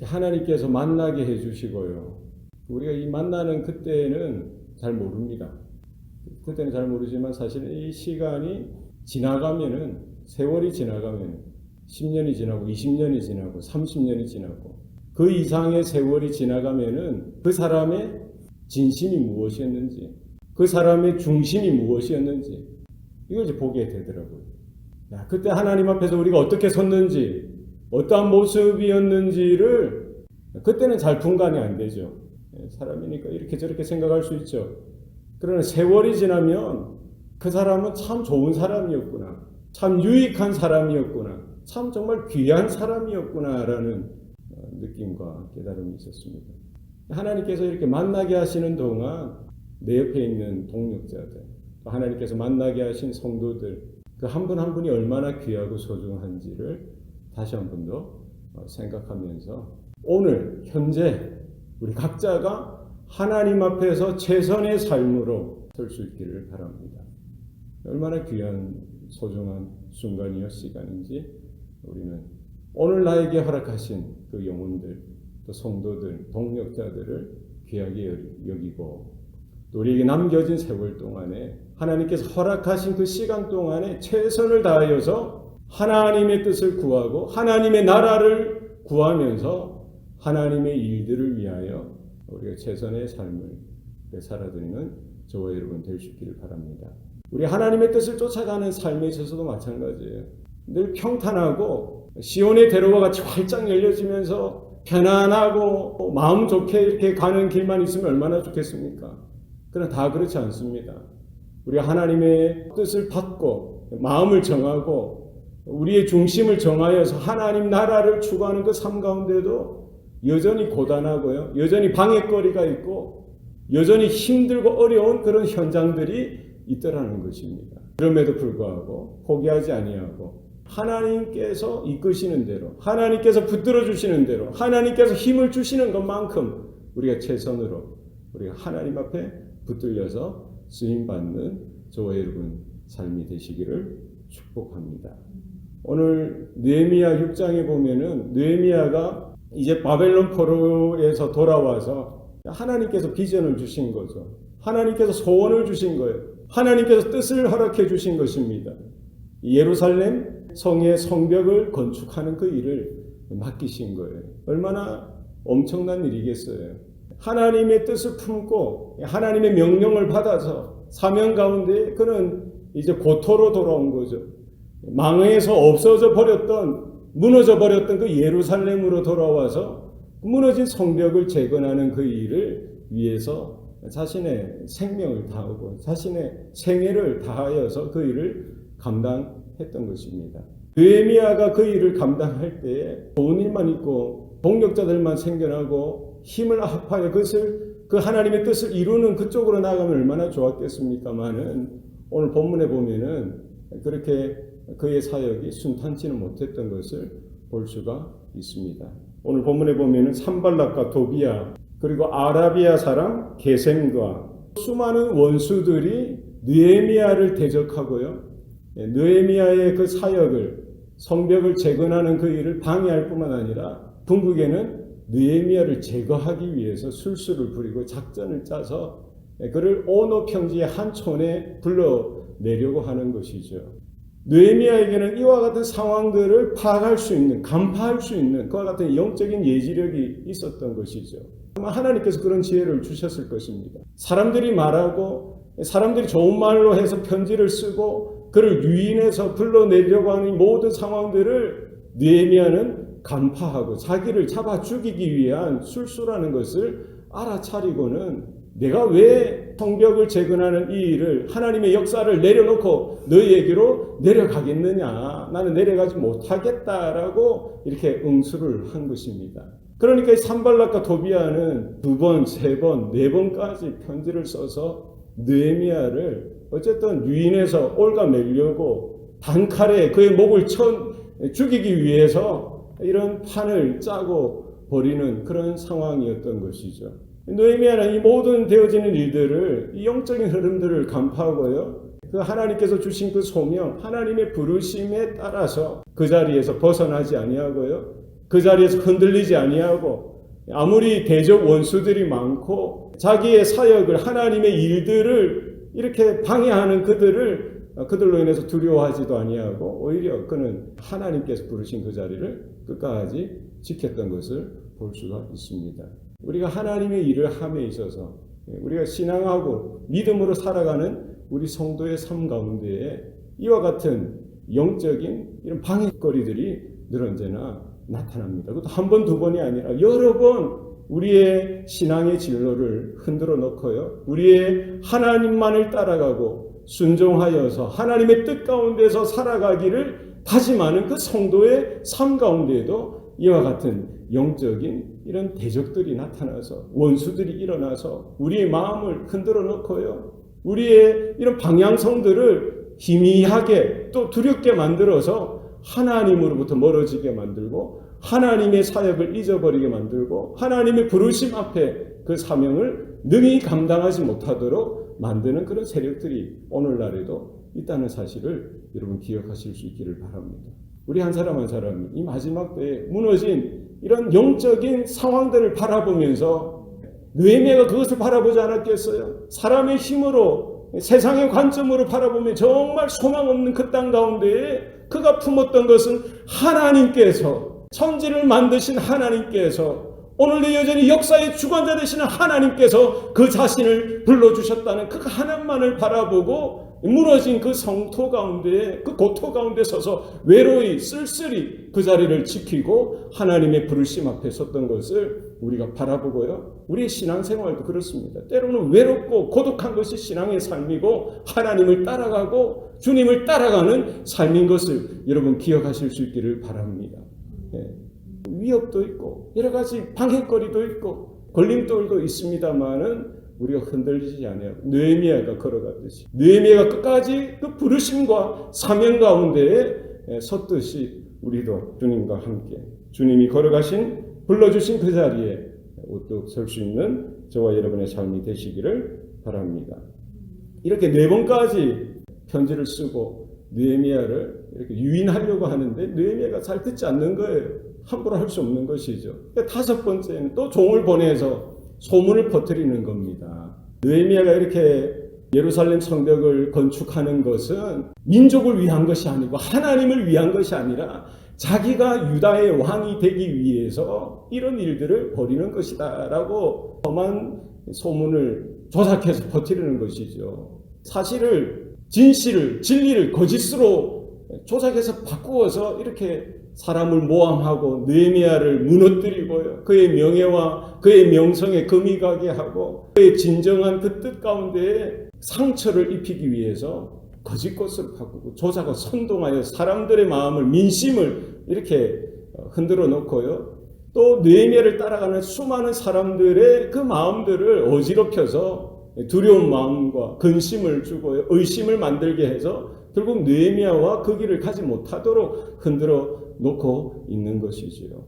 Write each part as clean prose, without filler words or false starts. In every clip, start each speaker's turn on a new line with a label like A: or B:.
A: 하나님께서 만나게 해주시고요. 우리가 이 만나는 그때는 잘 모릅니다. 그때는 잘 모르지만 사실 이 시간이 지나가면은, 세월이 지나가면 10년이 지나고 20년이 지나고 30년이 지나고 그 이상의 세월이 지나가면은 그 사람의 진심이 무엇이었는지, 그 사람의 중심이 무엇이었는지 이걸 이제 보게 되더라고요. 그때 하나님 앞에서 우리가 어떻게 섰는지, 어떠한 모습이었는지를 그때는 잘 분간이 안 되죠. 사람이니까 이렇게 저렇게 생각할 수 있죠. 그러나 세월이 지나면 그 사람은 참 좋은 사람이었구나, 참 유익한 사람이었구나, 참 정말 귀한 사람이었구나라는 느낌과 깨달음이 있었습니다. 하나님께서 이렇게 만나게 하시는 동안 내 옆에 있는 동역자들, 하나님께서 만나게 하신 성도들, 그 한 분 한 분이 얼마나 귀하고 소중한지를 다시 한 번 더 생각하면서 오늘 현재 우리 각자가 하나님 앞에서 최선의 삶으로 설 수 있기를 바랍니다. 얼마나 귀한 소중한 순간이요 시간인지 우리는 오늘 나에게 허락하신 그 영혼들, 또 성도들, 동역자들을 귀하게 여기고 또 우리에게 남겨진 세월 동안에 하나님께서 허락하신 그 시간 동안에 최선을 다하여서 하나님의 뜻을 구하고 하나님의 나라를 구하면서 하나님의 일들을 위하여 우리가 최선의 삶을 살아드리는 저와 여러분 될 수 있기를 바랍니다. 우리 하나님의 뜻을 쫓아가는 삶에 있어서도 마찬가지예요. 늘 평탄하고 시온의 대로와 같이 활짝 열려지면서 편안하고 마음 좋게 이렇게 가는 길만 있으면 얼마나 좋겠습니까? 그러나 다 그렇지 않습니다. 우리가 하나님의 뜻을 받고 마음을 정하고 우리의 중심을 정하여서 하나님 나라를 추구하는 그 삶 가운데도 여전히 고단하고요, 여전히 방해거리가 있고 여전히 힘들고 어려운 그런 현장들이 있더라는 것입니다. 그럼에도 불구하고 포기하지 아니하고 하나님께서 이끄시는 대로, 하나님께서 붙들어 주시는 대로, 하나님께서 힘을 주시는 것만큼 우리가 최선으로 우리가 하나님 앞에 붙들려서 쓰임받는 저와 여러분 삶이 되시기를 축복합니다. 오늘 느헤미야 6장에 보면은 느헤미야가 이제 바벨론 포로에서 돌아와서 하나님께서 비전을 주신 거죠. 하나님께서 소원을 주신 거예요. 하나님께서 뜻을 허락해 주신 것입니다. 예루살렘 성의 성벽을 건축하는 그 일을 맡기신 거예요. 얼마나 엄청난 일이겠어요. 하나님의 뜻을 품고 하나님의 명령을 받아서 사명 가운데 그는 이제 고토로 돌아온 거죠. 망해서 없어져 버렸던, 무너져 버렸던 그 예루살렘으로 돌아와서 무너진 성벽을 재건하는 그 일을 위해서 자신의 생명을 다하고 자신의 생애를 다하여서 그 일을 감당했던 것입니다. 느헤미야가 그 일을 감당할 때에 좋은 일만 있고 동력자들만 생겨나고 힘을 합하여 그 하나님의 뜻을 이루는 그쪽으로 나가면 얼마나 좋았겠습니까마는 오늘 본문에 보면은 그렇게 그의 사역이 순탄치는 못했던 것을 볼 수가 있습니다. 오늘 본문에 보면은 산발락과 도비야 그리고 아라비아 사람 게셈과 수많은 원수들이 느헤미야를 대적하고요, 느헤미야의 그 사역을, 성벽을 재건하는 그 일을 방해할 뿐만 아니라 궁극에는 느헤미야를 제거하기 위해서 술수를 부리고 작전을 짜서 그를 오노 평지의 한 촌에 불러내려고 하는 것이죠. 느헤미야에게는 이와 같은 상황들을 파악할 수 있는, 간파할 수 있는 그와 같은 영적인 예지력이 있었던 것이죠. 아마 하나님께서 그런 지혜를 주셨을 것입니다. 사람들이 말하고 사람들이 좋은 말로 해서 편지를 쓰고 그를 유인해서 불러내려고 하는 모든 상황들을 느헤미야는 간파하고 자기를 잡아 죽이기 위한 술수라는 것을 알아차리고는 내가 왜 성벽을 재건하는 이 일을, 하나님의 역사를 내려놓고 너희에게로 내려가겠느냐, 나는 내려가지 못하겠다라고 이렇게 응수를 한 것입니다. 그러니까 이 산발락과 도비야는 2번, 3번, 4번까지 편지를 써서 느헤미야를 어쨌든 유인해서 올가매려고 단칼에 그의 목을 죽이기 위해서 이런 판을 짜고 벌이는 그런 상황이었던 것이죠. 느헤미야는 이 모든 되어지는 일들을, 이 영적인 흐름들을 간파하고요, 그 하나님께서 주신 그 소명, 하나님의 부르심에 따라서 그 자리에서 벗어나지 아니하고요, 그 자리에서 흔들리지 아니하고 아무리 대적 원수들이 많고 자기의 사역을 하나님의 일들을 이렇게 방해하는 그들로 인해서 두려워하지도 아니하고 오히려 그는 하나님께서 부르신 그 자리를 끝까지 지켰던 것을 볼 수가 있습니다. 우리가 하나님의 일을 함에 있어서 우리가 신앙하고 믿음으로 살아가는 우리 성도의 삶 가운데에 이와 같은 영적인 이런 방해거리들이 늘 언제나 나타납니다. 그것도 한 번, 두 번이 아니라 여러 번 우리의 신앙의 진로를 흔들어 놓고요. 우리의 하나님만을 따라가고 순종하여서 하나님의 뜻 가운데서 살아가기를 다짐하는 그 성도의 삶 가운데에도 이와 같은 영적인 이런 대적들이 나타나서 원수들이 일어나서 우리의 마음을 흔들어 놓고요. 우리의 이런 방향성들을 희미하게 또 두렵게 만들어서 하나님으로부터 멀어지게 만들고 하나님의 사역을 잊어버리게 만들고 하나님의 부르심 앞에 그 사명을 능히 감당하지 못하도록 만드는 그런 세력들이 오늘날에도 있다는 사실을 여러분 기억하실 수 있기를 바랍니다. 우리 한 사람 한 사람이 이 마지막 때에 무너진 이런 영적인 상황들을 바라보면서 느헤미야가 그것을 바라보지 않았겠어요? 사람의 힘으로 세상의 관점으로 바라보면 정말 소망 없는 그 땅 가운데에 그가 품었던 것은 하나님께서 천지를 만드신 하나님께서 오늘도 여전히 역사의 주관자 되시는 하나님께서 그 자신을 불러주셨다는 그 하나님만을 바라보고 무너진 그 성토 가운데 그 고토 가운데 서서 외로이 쓸쓸히 그 자리를 지키고 하나님의 부르심 앞에 섰던 것을 우리가 바라보고요. 우리의 신앙생활도 그렇습니다. 때로는 외롭고 고독한 것이 신앙의 삶이고 하나님을 따라가고 주님을 따라가는 삶인 것을 여러분 기억하실 수 있기를 바랍니다. 위협도 있고 여러 가지 방해거리도 있고 걸림돌도 있습니다만은 우리가 흔들리지 않아요. 느헤미야가 걸어갔듯이 느헤미야가 끝까지 그 부르심과 사명 가운데에 섰듯이 우리도 주님과 함께 주님이 걸어가신 불러주신 그 자리에 우뚝 설 수 있는 저와 여러분의 삶이 되시기를 바랍니다. 이렇게 4번까지 편지를 쓰고 느헤미야를 이렇게 유인하려고 하는데 느헤미야가 잘 듣지 않는 거예요. 함부로 할 수 없는 것이죠. 5번째는 또 종을 보내서 소문을 퍼뜨리는 겁니다. 느헤미야가 이렇게 예루살렘 성벽을 건축하는 것은 민족을 위한 것이 아니고 하나님을 위한 것이 아니라 자기가 유다의 왕이 되기 위해서 이런 일들을 벌이는 것이다 라고 험한 소문을 조작해서 퍼뜨리는 것이죠. 사실을 진실을 진리를 거짓으로 조작해서 바꾸어서 이렇게 사람을 모함하고 느헤미야를 무너뜨리고요. 그의 명예와 그의 명성에 금이 가게 하고 그의 진정한 그 뜻 가운데 상처를 입히기 위해서 거짓 것을 바꾸고 조작을 선동하여 사람들의 마음을 민심을 이렇게 흔들어 놓고요. 또 느헤미야를 따라가는 수많은 사람들의 그 마음들을 어지럽혀서 두려운 마음과 근심을 주고요. 의심을 만들게 해서 결국 느헤미야와 그 길을 가지 못하도록 흔들어 놓고 있는 것이지요.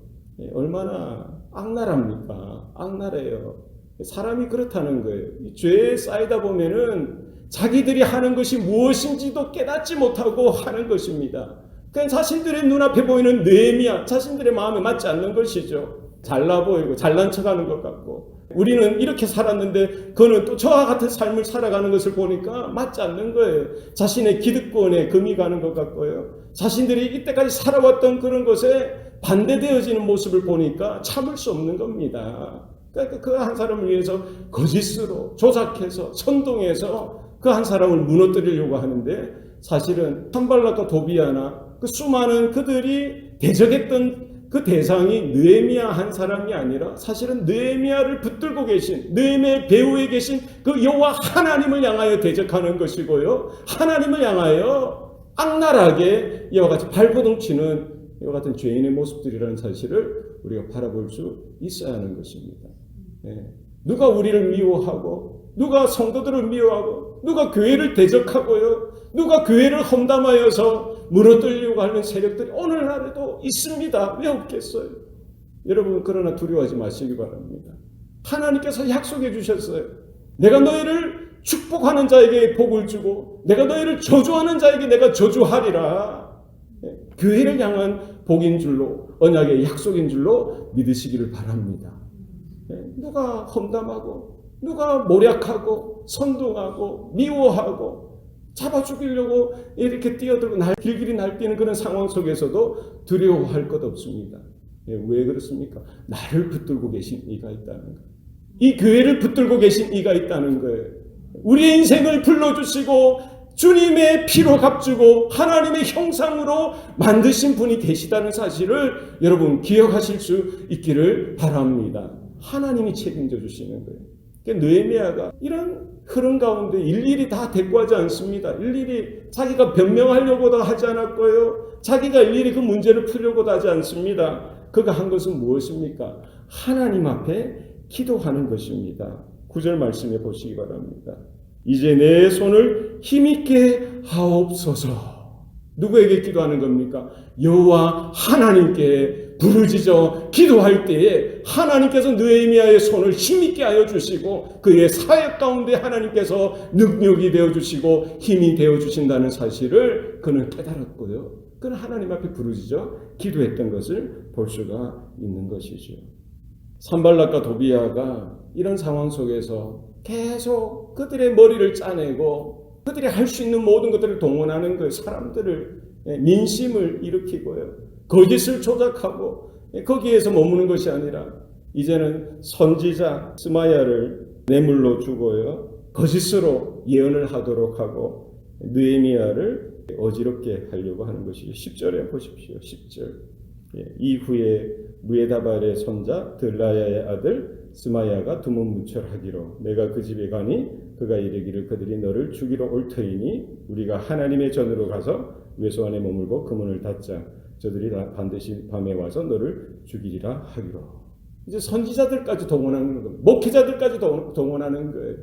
A: 얼마나 악랄합니까? 악랄해요. 사람이 그렇다는 거예요. 죄에 쌓이다 보면은 자기들이 하는 것이 무엇인지도 깨닫지 못하고 하는 것입니다. 그냥 자신들의 눈앞에 보이는 느헤미야, 자신들의 마음에 맞지 않는 것이죠. 잘나 보이고 잘난 척하는 것 같고 우리는 이렇게 살았는데 그는 또 저와 같은 삶을 살아가는 것을 보니까 맞지 않는 거예요. 자신의 기득권에 금이 가는 것 같고요. 자신들이 이때까지 살아왔던 그런 것에 반대되어지는 모습을 보니까 참을 수 없는 겁니다. 그러니까 그 한 사람을 위해서 거짓으로 조작해서 선동해서 그 한 사람을 무너뜨리려고 하는데 사실은 산발락과 도비아나 그 수많은 그들이 대적했던 그 대상이 느헤미야 한 사람이 아니라 사실은 느헤미야를 붙들고 계신 느헤미야의 배후에 계신 그 여호와 하나님을 향하여 대적하는 것이고요. 하나님을 향하여 악랄하게 이와 같이 발버둥치는 이와 같은 죄인의 모습들이라는 사실을 우리가 바라볼 수 있어야 하는 것입니다. 누가 우리를 미워하고 누가 성도들을 미워하고 누가 교회를 대적하고요. 누가 교회를 험담하여서 무너뜨리려고 하는 세력들이 오늘날에도 있습니다. 왜 없겠어요? 여러분 그러나 두려워하지 마시기 바랍니다. 하나님께서 약속해 주셨어요. 내가 너희를 축복하는 자에게 복을 주고 내가 너희를 저주하는 자에게 내가 저주하리라. 교회를 향한 복인 줄로 언약의 약속인 줄로 믿으시기를 바랍니다. 누가 험담하고 누가 모략하고 선동하고 미워하고 잡아 죽이려고 이렇게 뛰어들고 길길이 날뛰는 그런 상황 속에서도 두려워할 것 없습니다. 왜 그렇습니까? 나를 붙들고 계신 이가 있다는 거예요. 이 교회를 붙들고 계신 이가 있다는 거예요. 우리의 인생을 불러주시고 주님의 피로 값주고 하나님의 형상으로 만드신 분이 계시다는 사실을 여러분 기억하실 수 있기를 바랍니다. 하나님이 책임져 주시는 거예요. 그러니까 느헤미야가 이런 흐름 가운데 일일이 다 대꾸하지 않습니다. 일일이 자기가 변명하려고도 하지 않았고요. 자기가 일일이 그 문제를 풀려고도 하지 않습니다. 그가 한 것은 무엇입니까? 하나님 앞에 기도하는 것입니다. 9절 말씀해 보시기 바랍니다. 이제 내 손을 힘있게 하옵소서. 누구에게 기도하는 겁니까? 여호와 하나님께 부르짖어 기도할 때에 하나님께서 느헤미야의 손을 힘있게 하여 주시고 그의 사역 가운데 하나님께서 능력이 되어 주시고 힘이 되어 주신다는 사실을 그는 깨달았고요. 그는 하나님 앞에 부르짖어 기도했던 것을 볼 수가 있는 것이죠. 산발락과 도비야가 이런 상황 속에서 계속 그들의 머리를 짜내고 그들이 할 수 있는 모든 것들을 동원하는 거예요. 사람들을 민심을 일으키고요. 거짓을 조작하고 거기에서 머무는 것이 아니라 이제는 선지자 스마야를 뇌물로 주고요. 거짓으로 예언을 하도록 하고 느헤미야를 어지럽게 하려고 하는 것이죠. 10절에 보십시오. 10절. 이후에 무에다발의 손자 들라야의 아들 스마야가 두문문철하기로 내가 그 집에 가니 그가 이르기를 그들이 너를 죽이러 올 터이니 우리가 하나님의 전으로 가서 외소 안에 머물고 그 문을 닫자. 저들이 반드시 밤에 와서 너를 죽이리라 하기로. 이제 선지자들까지 동원하는 거예요. 목회자들까지 동원하는 거예요.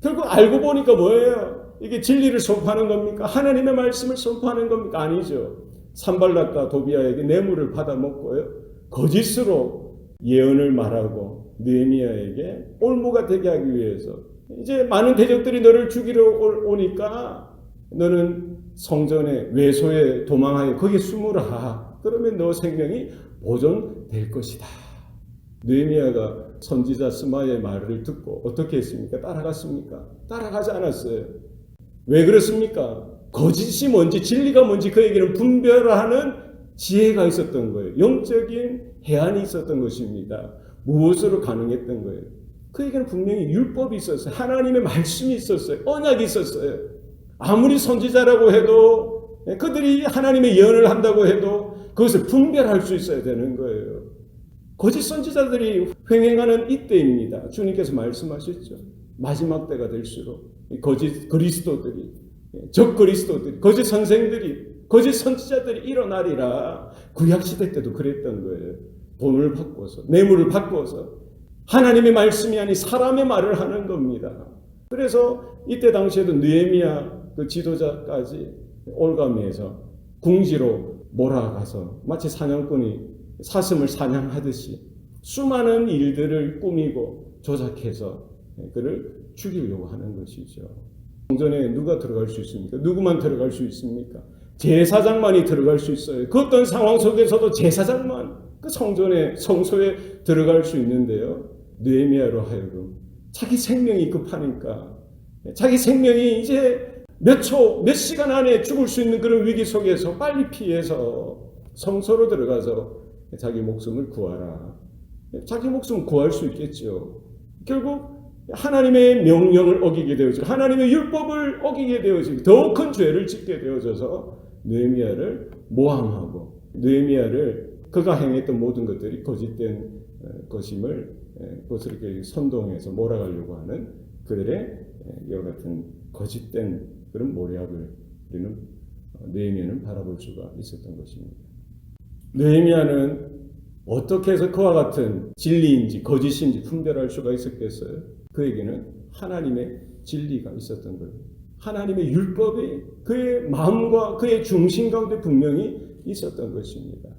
A: 결국 알고 보니까 뭐예요? 이게 진리를 선포하는 겁니까? 하나님의 말씀을 선포하는 겁니까? 아니죠. 산발락과 도비야에게 뇌물을 받아먹고요. 거짓으로 예언을 말하고 느헤미야에게 올무가 되게 하기 위해서 이제 많은 대적들이 너를 죽이러 오니까 너는 성전의 외소에 도망하여 거기에 숨으라. 그러면 너 생명이 보존될 것이다. 느헤미야가 선지자 스마야의 말을 듣고 어떻게 했습니까? 따라갔습니까? 따라가지 않았어요. 왜 그렇습니까? 거짓이 뭔지 진리가 뭔지 그에게는 분별하는 지혜가 있었던 거예요. 영적인 해안이 있었던 것입니다. 무엇으로 가능했던 거예요? 그에게는 분명히 율법이 있었어요. 하나님의 말씀이 있었어요. 언약이 있었어요. 아무리 선지자라고 해도 그들이 하나님의 예언을 한다고 해도 그것을 분별할 수 있어야 되는 거예요. 거짓 선지자들이 횡행하는 이때입니다. 주님께서 말씀하셨죠. 마지막 때가 될수록 거짓 그리스도들이 적 그리스도들이 거짓 선생들이 거짓 선지자들이 일어나리라. 구약시대 때도 그랬던 거예요. 돈을 바꿔서 뇌물을 바꿔서 하나님의 말씀이 아닌 사람의 말을 하는 겁니다. 그래서 이때 당시에도 느헤미야 그 지도자까지 올가미에서 궁지로 몰아가서 마치 사냥꾼이 사슴을 사냥하듯이 수많은 일들을 꾸미고 조작해서 그를 죽이려고 하는 것이죠. 성전에 누가 들어갈 수 있습니까? 누구만 들어갈 수 있습니까? 제사장만이 들어갈 수 있어요. 그 어떤 상황 속에서도 제사장만 그 성전에 성소에 들어갈 수 있는데요. 느헤미야로 하여금 자기 생명이 급하니까 자기 생명이 이제 몇 초, 몇 시간 안에 죽을 수 있는 그런 위기 속에서 빨리 피해서 성소로 들어가서 자기 목숨을 구하라. 자기 목숨을 구할 수 있겠죠. 결국 하나님의 명령을 어기게 되어지고 하나님의 율법을 어기게 되어지고 더 큰 죄를 짓게 되어져서 느헤미야를 모함하고 느헤미야를 그가 행했던 모든 것들이 거짓된 것임을 그것을 이렇게 선동해서 몰아가려고 하는 그들의 이와 같은 거짓된 그런 모략을 우리는 느헤미야는 바라볼 수가 있었던 것입니다. 느헤미야는 어떻게 해서 그와 같은 진리인지 거짓인지 분별할 수가 있었겠어요? 그에게는 하나님의 진리가 있었던 거예요. 하나님의 율법이 그의 마음과 그의 중심 가운데 분명히 있었던 것입니다.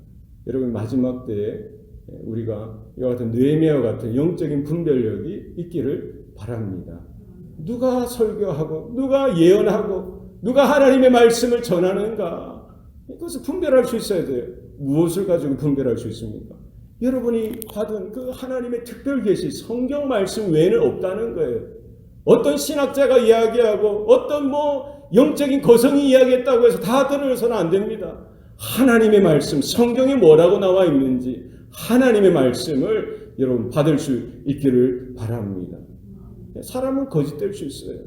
A: 여러분 마지막 때에 우리가 이와 같은 느헤미야와 같은 영적인 분별력이 있기를 바랍니다. 누가 설교하고 누가 예언하고 누가 하나님의 말씀을 전하는가 그것을 분별할 수 있어야 돼요. 무엇을 가지고 분별할 수 있습니까? 여러분이 받은 그 하나님의 특별 계시, 성경 말씀 외에는 없다는 거예요. 어떤 신학자가 이야기하고 어떤 영적인 거성이 이야기했다고 해서 다 들어서는 안 됩니다. 하나님의 말씀, 성경에 뭐라고 나와 있는지 하나님의 말씀을 여러분 받을 수 있기를 바랍니다. 사람은 거짓될 수 있어요.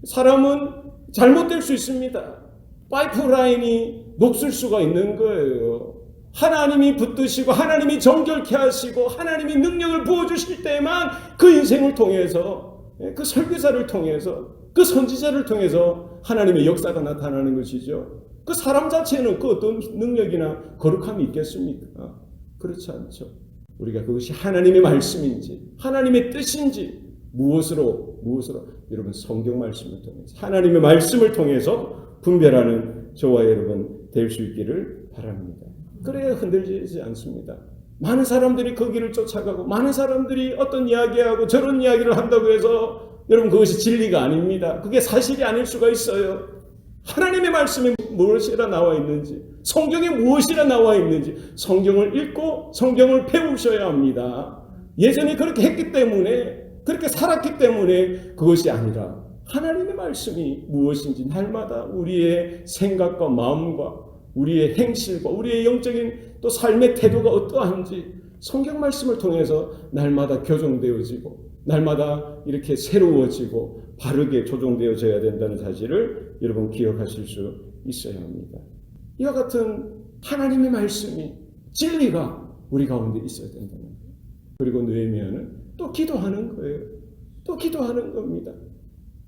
A: 사람은 잘못될 수 있습니다. 파이프라인이 녹슬 수가 있는 거예요. 하나님이 붙드시고 하나님이 정결케 하시고 하나님이 능력을 부어주실 때만 그 인생을 통해서, 그 설교사를 통해서, 그 선지자를 통해서 하나님의 역사가 나타나는 것이죠. 그 사람 자체는 그 어떤 능력이나 거룩함이 있겠습니까? 그렇지 않죠. 우리가 그것이 하나님의 말씀인지 하나님의 뜻인지 무엇으로 여러분 성경 말씀을 통해서 하나님의 말씀을 통해서 분별하는 저와 여러분 될 수 있기를 바랍니다. 그래야 흔들리지 않습니다. 많은 사람들이 그 길을 쫓아가고 많은 사람들이 어떤 이야기하고 저런 이야기를 한다고 해서 여러분 그것이 진리가 아닙니다. 그게 사실이 아닐 수가 있어요. 하나님의 말씀에 무엇이라 나와 있는지, 성경에 무엇이라 나와 있는지 성경을 읽고 성경을 배우셔야 합니다. 예전에 그렇게 했기 때문에, 그렇게 살았기 때문에 그것이 아니라 하나님의 말씀이 무엇인지 날마다 우리의 생각과 마음과 우리의 행실과 우리의 영적인 또 삶의 태도가 어떠한지 성경 말씀을 통해서 날마다 교정되어지고 날마다 이렇게 새로워지고 바르게 조정되어져야 된다는 사실을 여러분 기억하실 수 있어야 합니다. 이와 같은 하나님의 말씀이, 진리가 우리 가운데 있어야 된다는 거예요. 그리고 느헤미야는 또 기도하는 거예요. 또 기도하는 겁니다.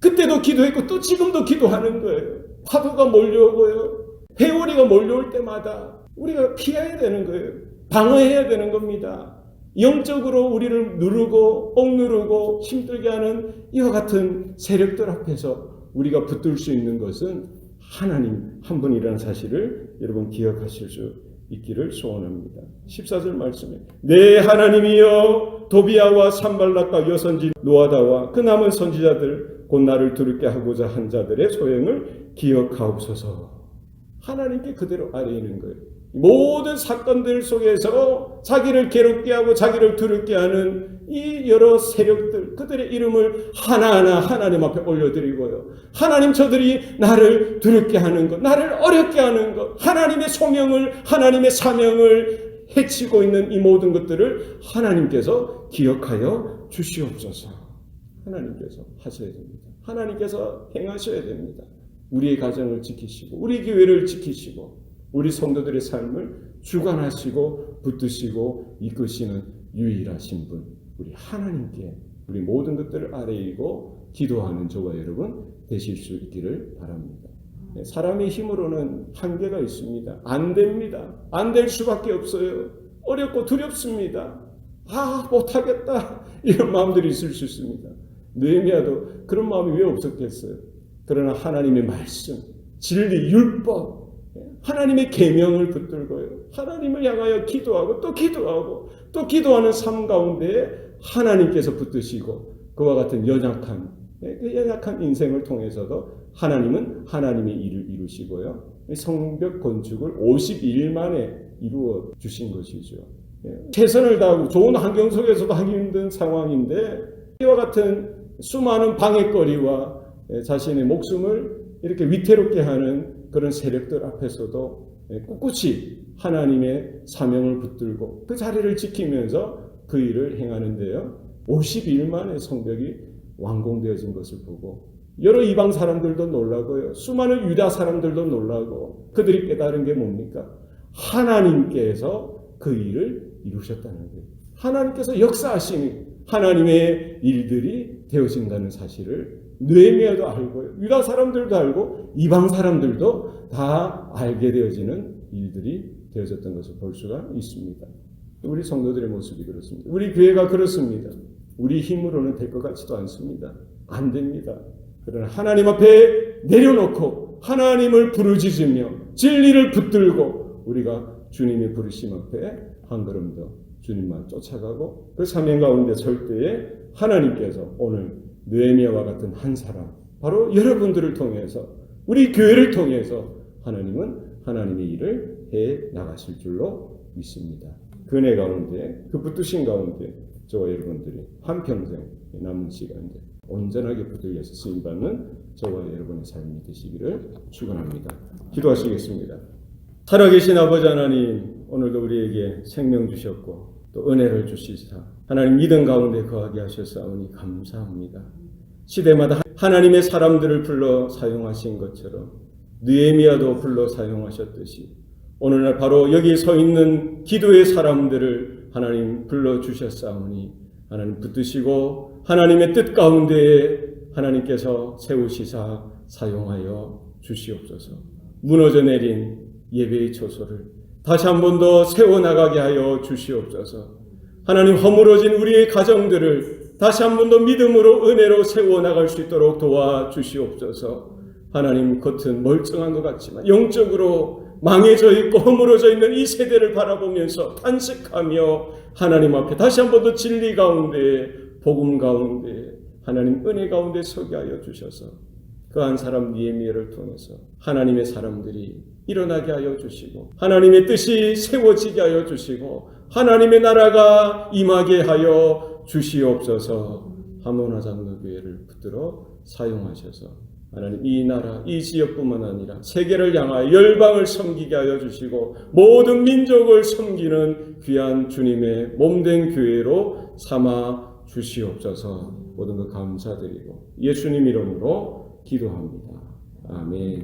A: 그때도 기도했고 또 지금도 기도하는 거예요. 파도가 몰려오고요. 회오리가 몰려올 때마다 우리가 피해야 되는 거예요. 방어해야 되는 겁니다. 영적으로 우리를 누르고 억누르고 힘들게 하는 이와 같은 세력들 앞에서 우리가 붙들 수 있는 것은 하나님 한 분이라는 사실을 여러분 기억하실 수 있기를 소원합니다. 14절 말씀에 내 하나님이여 도비야와 산발락과 여선지 노아다와 그 남은 선지자들 곧 나를 두렵게 하고자 한 자들의 소행을 기억하옵소서. 하나님께 그대로 아뢰 있는 거예요. 모든 사건들 속에서 자기를 괴롭게 하고 자기를 두렵게 하는 이 여러 세력들, 그들의 이름을 하나하나 하나님 앞에 올려드리고요. 하나님, 저들이 나를 두렵게 하는 것, 나를 어렵게 하는 것, 하나님의 소명을, 하나님의 사명을 해치고 있는 이 모든 것들을 하나님께서 기억하여 주시옵소서. 하나님께서 하셔야 됩니다. 하나님께서 행하셔야 됩니다. 우리의 가정을 지키시고 우리 교회를 지키시고 우리 성도들의 삶을 주관하시고 붙드시고 이끄시는 유일하신 분, 우리 하나님께 우리 모든 것들을 아뢰이고 기도하는 저와 여러분 되실 수 있기를 바랍니다. 사람의 힘으로는 한계가 있습니다. 안 됩니다. 안 될 수밖에 없어요. 어렵고 두렵습니다. 못하겠다 이런 마음들이 있을 수 있습니다. 느헤미야도 그런 마음이 왜 없었겠어요? 그러나 하나님의 말씀, 진리, 율법, 하나님의 계명을 붙들고요. 하나님을 향하여 기도하고 또 기도하고 또 기도하는 삶 가운데 하나님께서 붙드시고 그와 같은 연약한 인생을 통해서도 하나님은 하나님의 일을 이루시고요. 성벽 건축을 52일 만에 이루어 주신 것이죠. 최선을 다하고 좋은 환경 속에서도 하기 힘든 상황인데 이와 같은 수많은 방해거리와 자신의 목숨을 이렇게 위태롭게 하는 그런 세력들 앞에서도 꿋꿋이 하나님의 사명을 붙들고 그 자리를 지키면서 그 일을 행하는데요. 52일 만에 성벽이 완공되어진 것을 보고 여러 이방 사람들도 놀라고요. 수많은 유다 사람들도 놀라고 그들이 깨달은 게 뭡니까? 하나님께서 그 일을 이루셨다는 거예요. 하나님께서 역사하시니 하나님의 일들이 되어진다는 사실을 느헤미야도 알고요. 유다 사람들도 알고 이방 사람들도 다 알게 되어지는 일들이 되어졌던 것을 볼 수가 있습니다. 우리 성도들의 모습이 그렇습니다. 우리 교회가 그렇습니다. 우리 힘으로는 될 것 같지도 않습니다. 안 됩니다. 그러나 하나님 앞에 내려놓고 하나님을 부르짖으며 진리를 붙들고 우리가 주님의 부르심 앞에 한 걸음 더 주님만 쫓아가고 그 사명 가운데 설 때에 하나님께서 오늘 느헤미야와 같은 한 사람, 바로 여러분들을 통해서 우리 교회를 통해서 하나님은 하나님의 일을 해 나가실 줄로 믿습니다. 그 은혜 가운데, 그 붙드신 가운데 저와 여러분들이 한평생 남은 시간들 온전하게 붙들려서 쓰임받는 저와 여러분의 삶이 되시기를 축원합니다. 기도하시겠습니다. 살아계신 아버지 하나님, 오늘도 우리에게 생명 주셨고 또 은혜를 주시사 하나님 믿음 가운데 거하게 하셨사오니 감사합니다. 시대마다 하나님의 사람들을 불러 사용하신 것처럼 느헤미야도 불러 사용하셨듯이 오늘날 바로 여기 서 있는 기도의 사람들을 하나님 불러주셨사오니 하나님 붙드시고 하나님의 뜻 가운데에 하나님께서 세우시사 사용하여 주시옵소서. 무너져 내린 예배의 초소를 다시 한 번 더 세워나가게 하여 주시옵소서. 하나님 허물어진 우리의 가정들을 다시 한 번 더 믿음으로 은혜로 세워나갈 수 있도록 도와주시옵소서. 하나님 겉은 멀쩡한 것 같지만 영적으로 망해져 있고 허물어져 있는 이 세대를 바라보면서 탄식하며 하나님 앞에 다시 한 번 더 진리 가운데 복음 가운데 하나님 은혜 가운데 서게 하여 주셔서 그 한 사람 느헤미야를 통해서 하나님의 사람들이 일어나게 하여 주시고 하나님의 뜻이 세워지게 하여 주시고 하나님의 나라가 임하게 하여 주시옵소서. 하모나 장로교회를 붙들어 사용하셔서 하나님 이 나라 이 지역뿐만 아니라 세계를 향하여 열방을 섬기게 하여 주시고 모든 민족을 섬기는 귀한 주님의 몸된 교회로 삼아 주시옵소서. 모든 것 감사드리고 예수님 이름으로 기도합니다. 아멘.